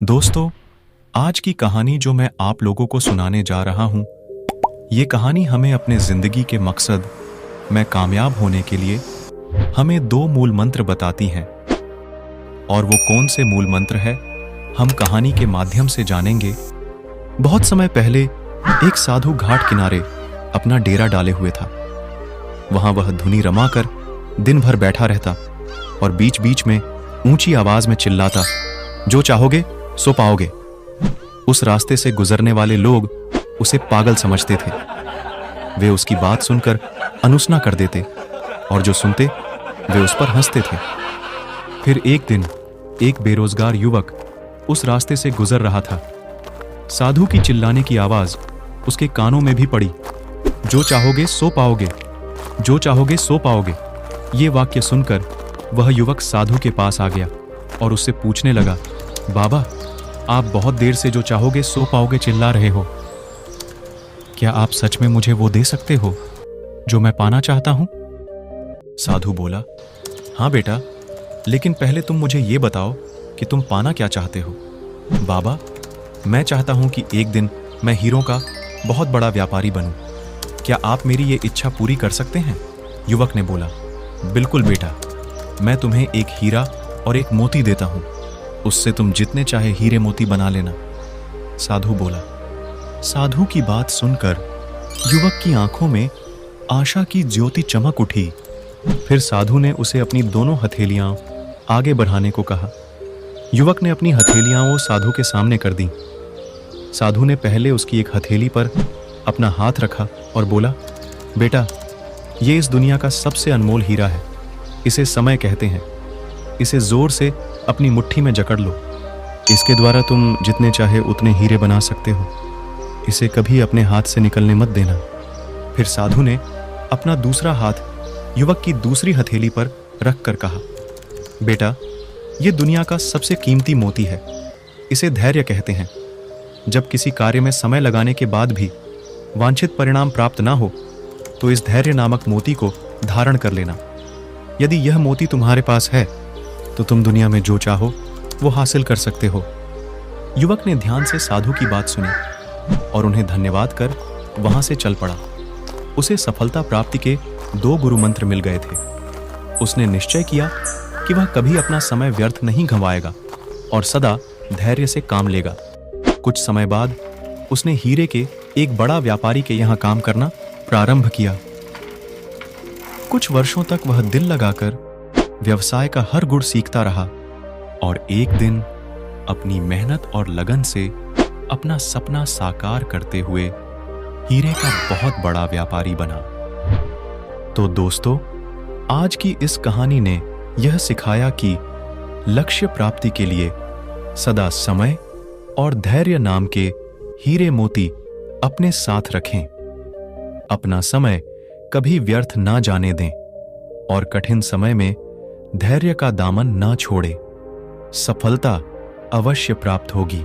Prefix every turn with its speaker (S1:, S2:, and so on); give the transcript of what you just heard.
S1: दोस्तों, आज की कहानी जो मैं आप लोगों को सुनाने जा रहा हूं, ये कहानी हमें अपने जिंदगी के मकसद में कामयाब होने के लिए हमें दो मूल मंत्र बताती हैं। और वो कौन से मूल मंत्र है, हम कहानी के माध्यम से जानेंगे। बहुत समय पहले एक साधु घाट किनारे अपना डेरा डाले हुए था। वहां वह धुनी रमाकर दिन भर बैठा रहता और बीच बीच में ऊंची आवाज में चिल्लाता, जो चाहोगे सो पाओगे। उस रास्ते से गुजरने वाले लोग उसे पागल समझते थे। वे उसकी बात सुनकर अनुसना कर देते और जो सुनते वे उस पर हंसते थे। फिर एक दिन एक बेरोजगार युवक उस रास्ते से गुजर रहा था। साधु की चिल्लाने की आवाज उसके कानों में भी पड़ी, जो चाहोगे सो पाओगे, जो चाहोगे सो पाओगे। ये वाक्य सुनकर वह युवक साधु के पास आ गया और उससे पूछने लगा, बाबा, आप बहुत देर से जो चाहोगे सो पाओगे चिल्ला रहे हो। क्या आप सच में मुझे वो दे सकते हो जो मैं पाना चाहता हूं? साधु बोला, हाँ बेटा, लेकिन पहले तुम मुझे ये बताओ कि तुम पाना क्या चाहते हो। बाबा, मैं चाहता हूं कि एक दिन मैं हीरों का बहुत बड़ा व्यापारी बनूं। क्या आप मेरी ये इच्छा पूरी कर सकते हैं? युवक ने बोला, बिल्कुल बेटा, मैं तुम्हें एक हीरा और एक मोती देता हूं। उससे तुम जितने चाहे हीरे मोती बना लेना। साधु बोला। साधु की बात सुनकर युवक की आंखों में आशा की ज्योति चमक उठी। फिर साधु ने उसे अपनी दोनों हथेलियां आगे बढ़ाने को कहा। युवक ने अपनी हथेलियां वो साधु के सामने कर दी। साधु ने पहले उसकी एक हथेली पर अपना हाथ रखा और बोला, बेटा, ये इस दुनिया का सबसे अनमोल हीरा है। इसे समय कहते हैं। इसे जोर से अपनी मुट्ठी में जकड़ लो। इसके द्वारा तुम जितने चाहे उतने हीरे बना सकते हो। इसे कभी अपने हाथ से निकलने मत देना। फिर साधु ने अपना दूसरा हाथ युवक की दूसरी हथेली पर रख कर कहा, बेटा, यह दुनिया का सबसे कीमती मोती है। इसे धैर्य कहते हैं। जब किसी कार्य में समय लगाने के बाद भी वांछित परिणाम प्राप्त ना हो, तो इस धैर्य नामक मोती को धारण कर लेना। यदि यह मोती तुम्हारे पास है तो तुम दुनिया में जो चाहो वो हासिल कर सकते हो। युवक ने ध्यान से साधु की बात सुनी और उन्हें धन्यवाद कर वहां से चल पड़ा। उसे सफलता प्राप्ति के 2 गुरु मंत्र मिल गए थे। उसने निश्चय किया कि वह कभी अपना समय व्यर्थ नहीं गंवाएगा और सदा धैर्य से काम लेगा। कुछ समय बाद उसने हीरे के एक बड़ा व्यापारी के यहां काम करना प्रारंभ किया। कुछ वर्षों तक वह दिल लगाकर व्यवसाय का हर गुण सीखता रहा और एक दिन अपनी मेहनत और लगन से अपना सपना साकार करते हुए हीरे का बहुत बड़ा व्यापारी बना। तो दोस्तों, आज की इस कहानी ने यह सिखाया कि लक्ष्य प्राप्ति के लिए सदा समय और धैर्य नाम के हीरे मोती अपने साथ रखें। अपना समय कभी व्यर्थ ना जाने दें और कठिन समय में धैर्य का दामन ना छोड़े। सफलता अवश्य प्राप्त होगी।